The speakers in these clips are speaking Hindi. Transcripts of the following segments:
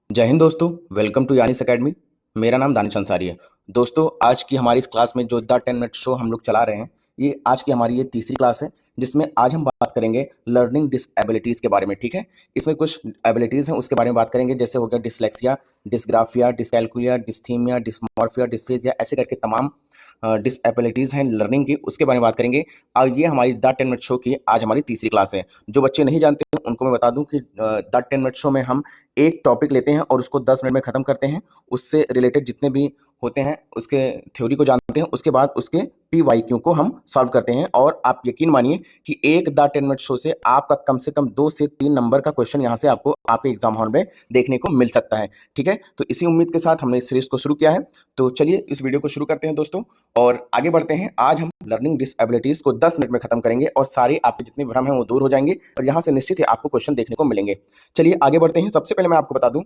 जय हिंद दोस्तों। वेलकम टू यानिस एकेडमी। मेरा नाम दानिश अंसारी है। दोस्तों, आज की हमारी इस क्लास में जो द 10 मिनट शो हम लोग चला रहे हैं, ये आज की हमारी ये तीसरी क्लास है, जिसमें आज हम बात करेंगे लर्निंग डिसएबिलिटीज़ के बारे में। ठीक है, इसमें कुछ एबिलिटीज़ हैं, उसके बारे में बात करेंगे, जैसे हो गया dyslexia, dysgraphia, dyscalculia, dysthymia, dysmorphia, dysphagia, ऐसे करके तमाम डिसएबिलिटीज़ हैं लर्निंग की, उसके बारे में बात करेंगे। और ये हमारी द 10 मिनट शो की आज हमारी तीसरी क्लास है। जो बच्चे नहीं जानते हैं उनको मैं बता दूं कि द 10 मिनट शो में हम एक टॉपिक लेते हैं और उसको 10 मिनट में ख़त्म करते हैं। उससे रिलेटेड जितने भी होते हैं उसके थ्योरी को जानते हैं, उसके बाद उसके पीवाईक्यू को हम सॉल्व करते हैं। और आप यकीन मानिए कि एक द 10 मिनट शो से आपका कम से कम 2 से 3 नंबर का क्वेश्चन यहाँ से आपको आपके एग्जाम हॉल में देखने को मिल सकता है। ठीक है, तो इसी उम्मीद के साथ हमने इस सीरीज को शुरू किया है। तो चलिए इस वीडियो को शुरू करते हैं दोस्तों, और आगे बढ़ते हैं। आज हम लर्निंग डिसएबिलिटीज को 10 मिनट में खत्म करेंगे और सारे आपके जितने भ्रम हैं वो दूर हो जाएंगे और यहाँ से निश्चित ही आपको क्वेश्चन देखने को मिलेंगे। चलिए आगे बढ़ते हैं। सबसे पहले मैं आपको बता दूं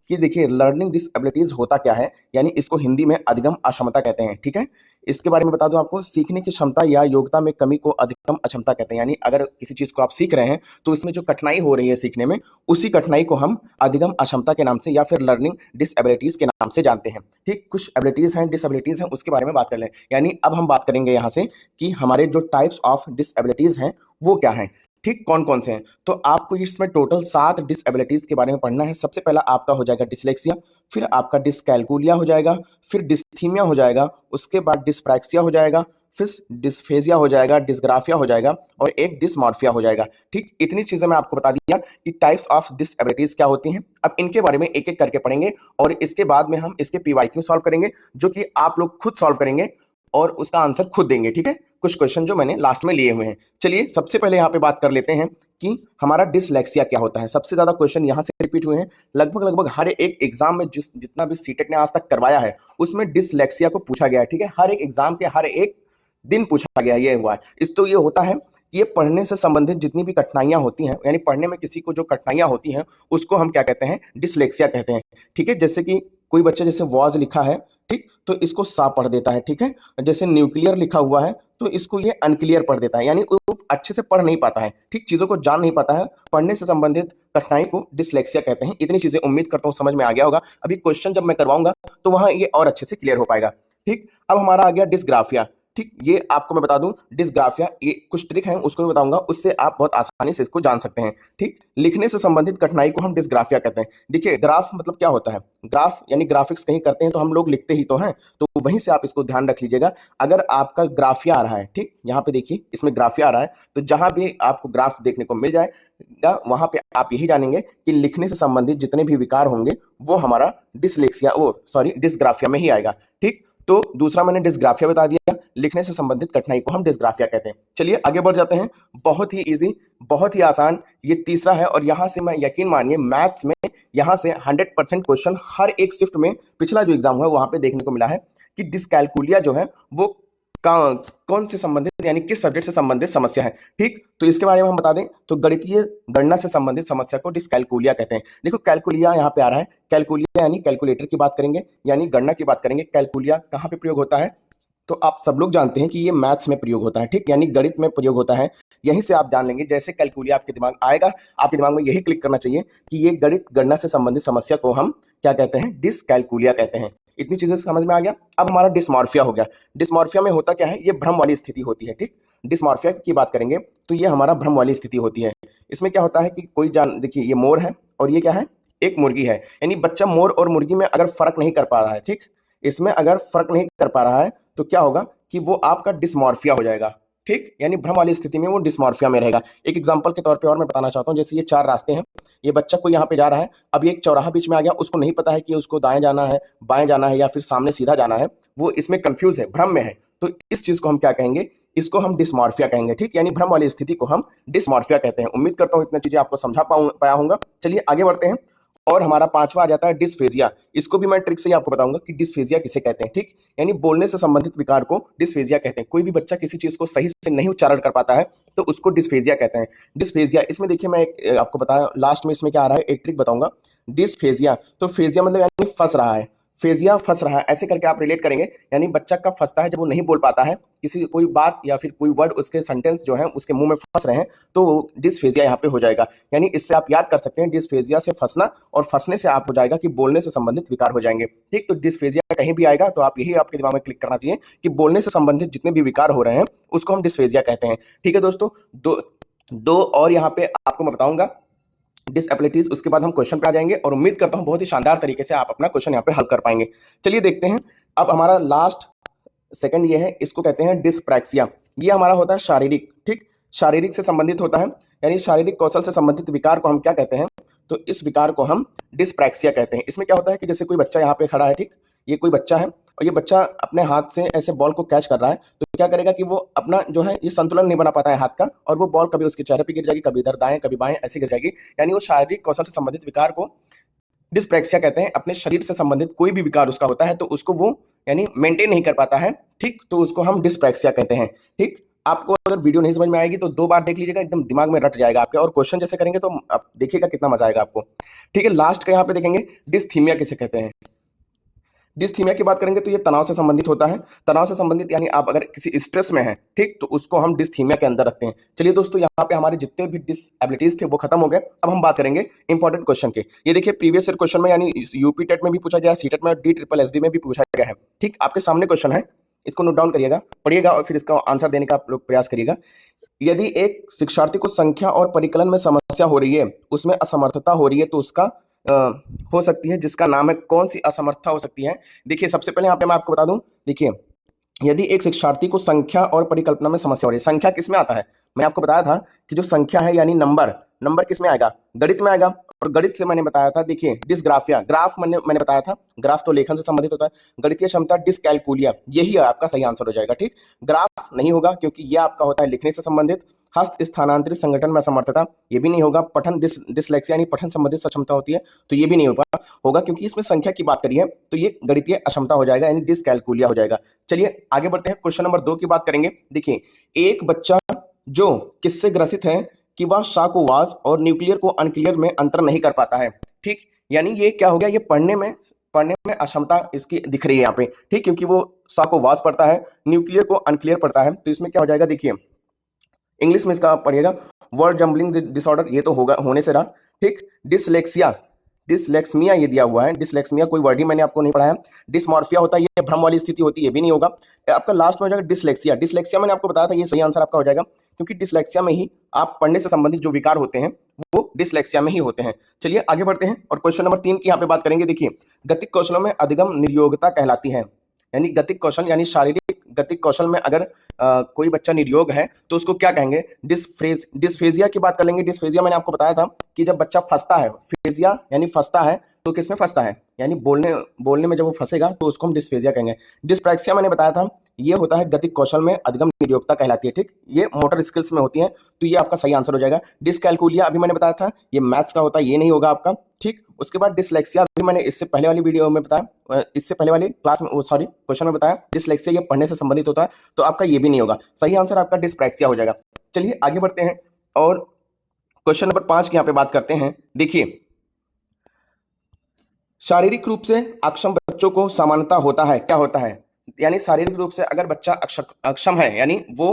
कि देखिए लर्निंग डिसएबिलिटीज होता क्या है, यानी इसको हिंदी में अधिगम अक्षमता कहते हैं। ठीक है, इसके बारे में बता दूं आपको, सीखने की क्षमता या योग्यता में कमी को अधिगम अक्षमता कहते हैं। यानी अगर किसी चीज को आप सीख रहे हैं तो इसमें जो कठिनाई हो रही है सीखने में, उसी कठिनाई को हम अधिगम अक्षमता के नाम से या फिर लर्निंग डिसएबिलिटीज के नाम से जानते हैं। ठीक, कुछ एबिलिटीज हैं, डिसएबिलिटीज हैं, उसके बारे में बात कर लें। यानी अब हम बात करेंगे यहाँ से कि हमारे जो टाइप्स ऑफ डिसएबिलिटीज हैं वो क्या हैं। ठीक, कौन कौन से हैं, तो आपको इसमें टोटल 7 डिसएबिलिटीज के बारे में पढ़ना है। सबसे पहला आपका हो जाएगा डिसलेक्सिया, फिर आपका डिसकैलकुलिया हो जाएगा, फिर डिस्थीमिया हो जाएगा, उसके बाद डिस्प्रैक्सिया हो जाएगा, फिर डिस्फेजिया हो जाएगा, डिसग्राफिया हो जाएगा और एक डिसमॉर्फिया हो जाएगा। ठीक, इतनी चीजें मैं आपको बता दिया कि टाइप्स ऑफ डिसएबिलिटीज क्या होती हैं। अब इनके बारे में एक एक करके पढ़ेंगे और इसके बाद में हम इसके पीवाईक्यू सॉल्व करेंगे, जो कि आप लोग खुद सॉल्व करेंगे और उसका आंसर खुद देंगे। ठीक है, कुछ क्वेश्चन जो मैंने लास्ट में लिए हुए हैं। चलिए सबसे पहले यहाँ पे बात कर लेते हैं कि हमारा डिसलेक्सिया क्या होता है। सबसे ज्यादा क्वेश्चन यहाँ से रिपीट हुए हैं। लगभग लगभग हर एक एग्जाम में जितना भी सीटेट ने आज तक करवाया है उसमें डिसलेक्सिया को पूछा गया है। ठीक है, हर एक एग्जाम के हर एक दिन पूछा गया, ये हुआ है। इस तो ये होता है कि ये पढ़ने से संबंधित जितनी भी कठिनाइयां होती हैं, यानी पढ़ने में किसी को जो कठिनाइयां होती हैं उसको हम क्या कहते हैं, डिसलेक्सिया कहते हैं। ठीक है, जैसे कि कोई बच्चा जैसे वॉज लिखा है, ठीक, तो इसको सा पढ़ देता है। ठीक है, जैसे न्यूक्लियर लिखा हुआ है तो इसको ये अनक्लियर पढ़ देता है, यानी वो अच्छे से पढ़ नहीं पाता है। ठीक, चीजों को जान नहीं पाता है। पढ़ने से संबंधित कठिनाई को डिसलेक्सिया कहते हैं। इतनी चीजें उम्मीद करता हूँ समझ में आ गया होगा। अभी क्वेश्चन जब मैं करवाऊंगा तो वहां ये और अच्छे से क्लियर हो पाएगा। ठीक, अब हमारा आ गया डिसग्राफिया। ठीक, ये आपको मैं बता दूं, डिसग्राफिया ये कुछ ट्रिक है उसको मैं बताऊंगा, उससे आप बहुत आसानी से इसको जान सकते हैं। ठीक, लिखने से संबंधित कठिनाई को हम डिसग्राफिया कहते हैं। देखिए ग्राफ मतलब क्या होता है, ग्राफ यानी ग्राफिक्स कहीं करते हैं तो हम लोग लिखते ही तो हैं, तो वहीं से आप इसको ध्यान रख लीजिएगा। अगर आपका ग्राफिया आ रहा है, ठीक, यहाँ पे देखिए इसमें ग्राफिया आ रहा है, तो जहां भी आपको ग्राफ देखने को मिल जाएगा वहां पे आप यही जानेंगे कि लिखने से संबंधित जितने भी विकार होंगे वो हमारा डिसलेक्सिया डिसग्राफिया में ही आएगा। ठीक, तो दूसरा मैंने डिसग्राफिया बता दिया, लिखने से संबंधित कठिनाई को हम डिसग्राफिया कहते हैं। चलिए आगे बढ़ जाते हैं। बहुत ही इजी, बहुत ही आसान ये तीसरा है, और यहां से मैं यकीन मानिए मैथ्स में यहां से 100% क्वेश्चन हर एक शिफ्ट में पिछला जो एग्जाम हुआ है वहां पे देखने को मिला है कि डिसकैलकुलिया जो है वो कौन से संबंधित यानी किस सब्जेक्ट से संबंधित समस्या है। ठीक, तो इसके बारे में हम बता दें तो गणितीय गणना से संबंधित समस्या को डिसकैलकुलिया कहते हैं। देखो कैलकुलिया यहाँ पे आ रहा है, कैलकुलिया यानी कैलकुलेटर की बात करेंगे, यानी गणना की बात करेंगे। कैलकुलिया कहाँ पे प्रयोग होता है, तो आप सब लोग जानते हैं कि ये मैथ्स में प्रयोग होता है। ठीक, यानी गणित में प्रयोग होता है। यहीं से आप जान लेंगे, जैसे कैलकुलिया आपके दिमाग आएगा आपके दिमाग में यही क्लिक करना चाहिए कि ये गणित गणना से संबंधित समस्या को हम क्या कहते हैं, डिसकैलकुलिया कहते हैं। इतनी चीजें समझ में आ गया। अब हमारा डिसमॉर्फिया हो गया। डिसमॉर्फिया में होता क्या है, ये भ्रम वाली स्थिति होती है। ठीक, डिसमॉर्फिया की बात करेंगे तो ये हमारा भ्रम वाली स्थिति होती है। इसमें क्या होता है कि कोई जान देखिए ये मोर है और ये क्या है, एक मुर्गी है, यानी बच्चा मोर और मुर्गी में अगर फर्क नहीं कर पा रहा है, ठीक, इसमें अगर फर्क नहीं कर पा रहा है तो क्या होगा कि वो आपका डिसमॉर्फिया हो जाएगा। ठीक, यानी भ्रम वाली स्थिति में वो डिसमॉर्फिया में रहेगा। एक एग्जांपल के तौर पे और मैं बताना चाहता हूँ, जैसे ये 4 रास्ते हैं, ये बच्चा कोई यहाँ पे जा रहा है, अब ये एक चौराहा बीच में आ गया, उसको नहीं पता है कि उसको दाएं जाना है, बाएं जाना है या फिर सामने सीधा जाना है, वो इसमें कंफ्यूज है, भ्रम में है। तो इस चीज को हम क्या कहेंगे, इसको हम डिसमॉर्फिया कहेंगे। ठीक, यानी भ्रम वाली स्थिति को हम डिसमॉर्फिया कहते हैं। उम्मीद करता हूँ इतनी चीजें आपको समझा पाया होगा। चलिए आगे बढ़ते हैं, और हमारा पांचवा आ जाता है डिस्फेजिया। इसको भी मैं ट्रिक से ही आपको बताऊंगा कि डिस्फेजिया किसे कहते हैं। ठीक, यानी बोलने से संबंधित विकार को डिस्फेजिया कहते हैं। कोई भी बच्चा किसी चीज को सही से नहीं उच्चारण कर पाता है तो उसको डिस्फेजिया कहते हैं। डिस्फेजिया इसमें देखिए मैं आपको बताया लास्ट में इसमें क्या आ रहा है, एक ट्रिक बताऊंगा। डिस्फेजिया तो फेजिया मतलब यानी फंस रहा है, फेजिया फंस रहा है, ऐसे करके आप रिलेट करेंगे। यानी बच्चा कब फंसता है, जब वो नहीं बोल पाता है, किसी कोई बात या फिर कोई वर्ड उसके सेंटेंस जो है उसके मुंह में फंस रहे हैं, तो डिस्फेजिया यहाँ पे हो जाएगा। यानी इससे आप याद कर सकते हैं डिस्फेजिया से फंसना, और फंसने से आप हो जाएगा कि बोलने से संबंधित विकार हो जाएंगे। ठीक, तो डिस्फेजिया कहीं भी आएगा तो आप यही आपके दिमाग में क्लिक करना चाहिए कि बोलने से संबंधित जितने भी विकार हो रहे हैं उसको हम डिस्फेजिया कहते हैं। ठीक है दोस्तों, दो और यहाँ पे आपको मैं बताऊंगा डिसएबिलिटीज, उसके बाद हम क्वेश्चन पे आ जाएंगे और उम्मीद करता हूं बहुत ही शानदार तरीके से आप अपना क्वेश्चन यहाँ पे हल कर पाएंगे। चलिए देखते हैं। अब हमारा लास्ट सेकंड ये है, इसको कहते हैं डिस्प्रैक्सिया। ये हमारा होता है शारीरिक, ठीक, शारीरिक से संबंधित होता है, यानी शारीरिक कौशल से संबंधित विकार को हम क्या कहते हैं, तो इस विकार को हम डिस्प्रैक्सिया कहते हैं। इसमें क्या होता है कि जैसे कोई बच्चा यहाँ पे खड़ा है, ठीक, ये कोई बच्चा है और ये बच्चा अपने हाथ से ऐसे बॉल को कैच कर रहा है, तो क्या करेगा कि वो अपना जो है ये संतुलन नहीं बना पाता है हाथ का, और वो बॉल कभी उसके चेहरे पे गिर जाएगी, कभी इधर दाएं कभी बाएं ऐसे गिर जाएगी। यानी वो शारीरिक कौशल से संबंधित विकार को डिस्प्रैक्सिया कहते हैं। अपने शरीर से संबंधित कोई भी विकार उसका होता है तो उसको वो यानी मेंटेन नहीं कर पाता है, ठीक, तो उसको हम डिस्प्रैक्सिया कहते हैं। ठीक, आपको अगर वीडियो नहीं समझ में आएगी तो 2 बार देख लीजिएगा, एकदम दिमाग में रट जाएगा आपके, और क्वेश्चन जैसे करेंगे तो आप देखिएगा कितना मजा आएगा आपको। ठीक है, लास्ट का यहाँ पे देखेंगे डिस्थीमिया किसे कहते हैं। डिस्थीमिया की बात करेंगे तो ये तनाव से संबंधित होता है। तनाव से संबंधित यानी आप अगर किसी स्ट्रेस में हैं, ठीक, तो उसको हम डिस्थीमिया के अंदर रखते हैं। चलिए दोस्तों, यहाँ पे हमारे जितने भी डिसएबिलिटीज थे वो खत्म हो गए। अब हम बात करेंगे इंपॉर्टेंट क्वेश्चन के। ये देखिए प्रीवियस ईयर क्वेश्चन में यानी यूपी टेट में भी पूछा गया, सीटेट में, DSSD में भी पूछा गया है। ठीक, आपके सामने क्वेश्चन है, इसको नोट डाउन करिएगा, पढ़िएगा और फिर इसका आंसर देने का आप लोग प्रयास करिएगा। यदि एक शिक्षार्थी को संख्या और परिकलन में समस्या हो रही है, उसमें असमर्थता हो रही है, तो उसका हो सकती है जिसका नाम है, कौन सी असमर्थता हो सकती है। देखिए सबसे पहले यहाँ पे मैं आपको बता दूं, देखिए यदि एक शिक्षार्थी को संख्या और परिकल्पना में समस्या हो रही है, संख्या किस में आता है, मैंने आपको बताया था कि जो संख्या है यानी नंबर, नंबर किस में आएगा, गणित में आएगा। और गणित से मैंने बताया था, देखिए डिसग्राफिया, ग्राफ मैंने बताया था, ग्राफ तो लेखन से संबंधित होता है। गणितीय क्षमता डिसकैलकुलिया, यही आपका सही आंसर हो जाएगा। ठीक, ग्राफ नहीं होगा क्योंकि यह आपका होता है लिखने से संबंधित। हस्त स्थानांतरित संगठन में असमर्थता, ये भी नहीं होगा। पठन डिसलेक्सिया यानी पठन संबंधित सक्षमता होती है, तो ये भी नहीं होगा क्योंकि इसमें संख्या की बात करिए, तो ये गणितीय अक्षमता हो जाएगा यानी डिसकैलकुलिया हो जाएगा। चलिए आगे बढ़ते हैं, क्वेश्चन नंबर 2 की बात करेंगे। देखिए एक बच्चा जो किससे ग्रसित है कि वह शाकोवास और न्यूक्लियर को अनक्लियर में अंतर नहीं कर पाता है। ठीक, यानी ये क्या हो गया, ये पढ़ने में अक्षमता इसकी दिख रही है यहाँ पे। ठीक, क्योंकि वो शाकोवास पढ़ता है, न्यूक्लियर को अनक्लियर पढ़ता है, तो इसमें क्या हो जाएगा, देखिए इंग्लिश में इसका पढ़िएगा वर्ड जम्बलिंग डिसऑर्डर, ये तो होगा होने से रहा। ठीक, डिसलेक्सिया, डिसलेक्समिया ये दिया हुआ है, डिसलेक्समिया कोई वर्ड ही मैंने आपको नहीं पढ़ाया। डिसमॉर्फिया होता है, ये भ्रम वाली स्थिति होती है, ये भी नहीं होगा। आपका लास्ट में हो जाएगा डिसलेक्सिया। डिसलेक्सिया मैंने आपको बताया था, ये सही आंसर आपका हो जाएगा क्योंकि डिसलेक्सिया में ही आप पढ़ने से संबंधित जो विकार होते हैं वो डिसलेक्सिया में ही होते हैं। चलिए आगे बढ़ते हैं और क्वेश्चन नंबर 3 की यहाँ पे बात करेंगे। देखिए गतिक कौशलों में अधिगम निर्योगता कहलाती है, यानी गतिक कौशल यानी शारीरिक गतिक कौशल में अगर कोई बच्चा निर्योग है तो उसको क्या कहेंगे, डिस्फेजिया की बात कर लेंगे। डिस्फेजिया मैंने आपको बताया था कि जब बच्चा फंसता है, फेजिया यानी फंसता है, तो किसमें फंसता है, यानी बोलने में जब वो फंसेगा तो उसको हम डिस्फेजिया कहेंगे। डिस्प्रैक्सिया मैंने बताया था, ये होता है गतिक कौशल में अधिगम निर्योगता कहलाती है। ठीक, ये मोटर स्किल्स में होती है, तो ये आपका सही आंसर हो जाएगा। डिसकैलकुलिया अभी मैंने बताया था, ये मैथ्स का होता है, ये नहीं होगा आपका। ठीक, उसके बाद डिसलेक्सिया भी मैंने इससे पहले वाली वीडियो में बताया, इससे पहले वाली क्लास में, सॉरी क्वेश्चन में बताया, डिसलेक्सिया ये पढ़ने से संबंधित होता है, तो आपका ये भी नहीं होगा। सही आंसर आपका डिस्प्रैक्सिया हो जाएगा। चलिए आगे बढ़ते हैं और क्वेश्चन नंबर 5 की यहाँ पे बात करते हैं। देखिए शारीरिक रूप से अक्षम बच्चों को सामान्यता होता है, क्या होता है, यानी शारीरिक रूप से अगर बच्चा अक्षम है यानी वो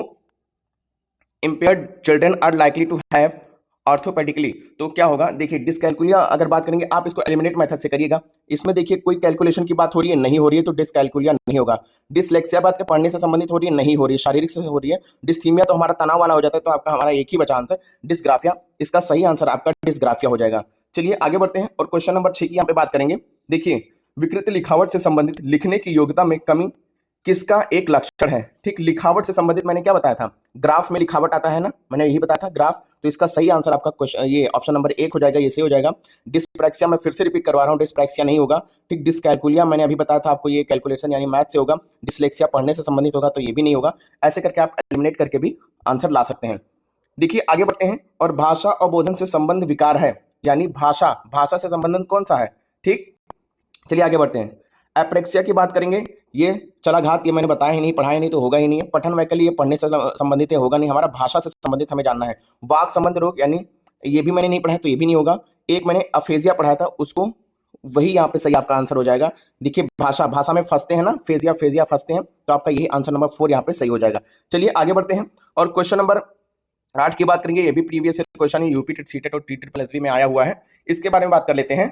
impaired children are likely to have orthopaedically, तो क्या होगा, देखिए डिसकैलकुलिया अगर बात करेंगे, आप इसको एलिमिनेट मेथड से करिएगा। इसमें देखिए कोई कैलकुलेशन की बात हो रही है, नहीं हो रही है, तो डिसकैलकुलिया नहीं होगा। डिसलेक्सिया बात के पढ़ने से संबंधित हो रही है, नहीं हो रही है, शारीरिक से हो रही है। डिस्थीमिया तो हमारा तनाव वाला हो जाता है, तो आपका हमारा एक ही बचा आंसर डिसग्राफिया, इसका सही आंसर आपका डिसग्राफिया हो जाएगा। चलिए आगे बढ़ते हैं और क्वेश्चन नंबर 6 की यहाँ पे बात करेंगे। देखिए विकृत लिखावट से संबंधित लिखने की योग्यता में कमी किसका एक लक्षण है। ठीक, लिखावट से संबंधित मैंने क्या बताया था, ग्राफ में लिखावट आता है ना, मैंने यही बताया था ग्राफ, तो इसका सही आंसर आपका क्वेश्चन ये ऑप्शन नंबर 1 हो जाएगा, ये सही हो जाएगा। डिस्प्रैक्सिया मैं फिर से रिपीट करवा रहा हूँ, डिस्प्रैक्सिया नहीं होगा। ठीक, डिसकैलकुलिया मैंने अभी बताया था आपको, ये कैलकुलेशन यानी मैथ से होगा। डिसलेक्सिया पढ़ने से संबंधित होगा, तो ये भी नहीं होगा। ऐसे करके आप एलिमिनेट करके भी आंसर ला सकते हैं। देखिए आगे बढ़ते हैं और भाषा और बोधन से संबंध विकार है, यानी भाषा से संबंधन कौन सा है। ठीक, चलिए आगे बढ़ते हैं। एप्रेक्सिया की बात करेंगे, ये चलाघात, ये मैंने बताया ही नहीं, पढ़ाया नहीं, तो होगा ही नहीं है। पठन वैकल्य ये पढ़ने से संबंधित है, होगा नहीं, हमारा भाषा से संबंधित हमें जानना है। वाक संबंध रोग यानी ये भी मैंने नहीं पढ़ा है, तो ये भी नहीं होगा। एक मैंने अफेजिया पढ़ाया था, उसको वही यहाँ पे सही आपका आंसर हो जाएगा। देखिए भाषा में फंसते हैं ना, फेजिया फंसते हैं, तो आपका यही आंसर नंबर 4 यहाँ पे सही हो जाएगा। चलिए आगे बढ़ते हैं और क्वेश्चन नंबर 8 की बात करेंगे। ये भी प्रीवियस क्वेश्चन है, यूपी टेट, सीटेट और TEET में आया हुआ है। इसके बारे में बात कर लेते हैं।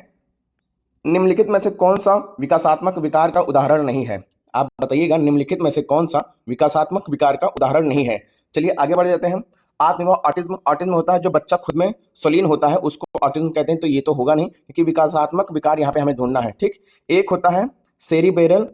निम्नलिखित में से कौन सा विकासात्मक विकार का उदाहरण नहीं है? आप बताइएगा निम्नलिखित में से कौन सा विकासात्मक विकार का उदाहरण नहीं है। चलिए आगे बढ़ जाते हैं। आत्मविवाह ऑटिज्म, ऑटिज्म होता है जो बच्चा खुद में स्वलीन होता है, उसको ऑटिज्म कहते हैं, तो ये तो होगा नहीं क्योंकि विकासात्मक विकार यहाँ पे हमें ढूंढना है। ठीक, एक होता है सेरिब्रल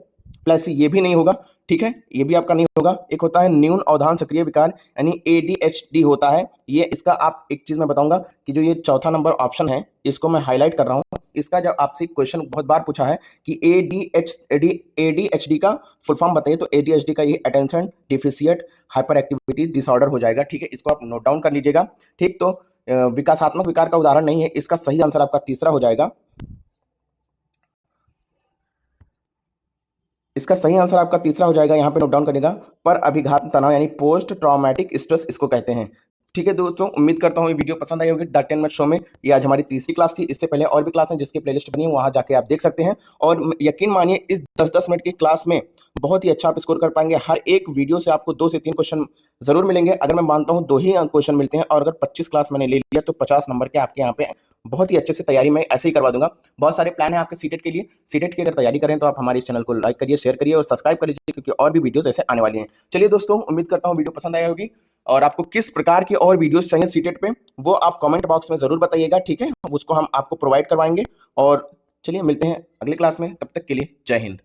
प्लेसी, ये भी नहीं होगा, ठीक है, ये भी आपका नहीं होगा। एक होता है न्यून अवधान सक्रिय विकार यानी ADHD होता है ये। इसका आप एक चीज मैं बताऊंगा कि जो ये चौथा नंबर ऑप्शन है इसको मैं हाईलाइट कर रहा हूं। इसका जब आपसे क्वेश्चन बहुत बार पूछा है कि ADHD का फुल फॉर्म बताइए, तो ADHD का ये attention deficient hyper activity disorder हो जाएगा। ठीक है, इसको आप नोट डाउन कर लीजिएगा। ठीक, तो विकासात्मक विकार का उदाहरण नहीं है, इसका सही आंसर आपका तीसरा हो जाएगा। इसका सही आंसर आपका तीसरा हो जाएगा, यहाँ पे नोट डाउन करेगा। पर अभिघात तनाव यानी पोस्ट ट्रॉमेटिक स्ट्रेस इसको कहते हैं। ठीक है दोस्तों, उम्मीद करता हूँ ये वीडियो पसंद आई होगी। द 10 मिनट शो में ये आज हमारी तीसरी क्लास थी। इससे पहले और भी क्लास हैं जिसकी प्लेलिस्ट बनी है, वहां जाके आप देख सकते हैं। और यकीन मानिए इस 10-10 मिनट की क्लास में बहुत ही अच्छा आप स्कोर कर पाएंगे। हर एक वीडियो से आपको 2 से 3 क्वेश्चन जरूर मिलेंगे। अगर मैं मानता हूँ 2 ही क्वेश्चन मिलते हैं और अगर 25 क्लास मैंने ले लिया तो 50 नंबर के आपके यहाँ पे बहुत ही अच्छे से तैयारी मैं ऐसे ही करवा दूंगा। बहुत सारे प्लान है आपके सीटेट के लिए। सीटेट की अगर तैयारी करें तो आप हमारे इस चैनल को लाइक करिए, शेयर करिए और सब्सक्राइब कर लीजिए क्योंकि और भी वीडियोस ऐसे आने वाली हैं। चलिए दोस्तों, उम्मीद करता हूँ वीडियो पसंद आई होगी और आपको किस प्रकार की और वीडियोस चाहिए सीटेट पे वो आप कमेंट बॉक्स में जरूर बताइएगा। ठीक है, उसको हम आपको प्रोवाइड करवाएंगे। और चलिए मिलते हैं अगली क्लास में, तब तक के लिए जय हिंद।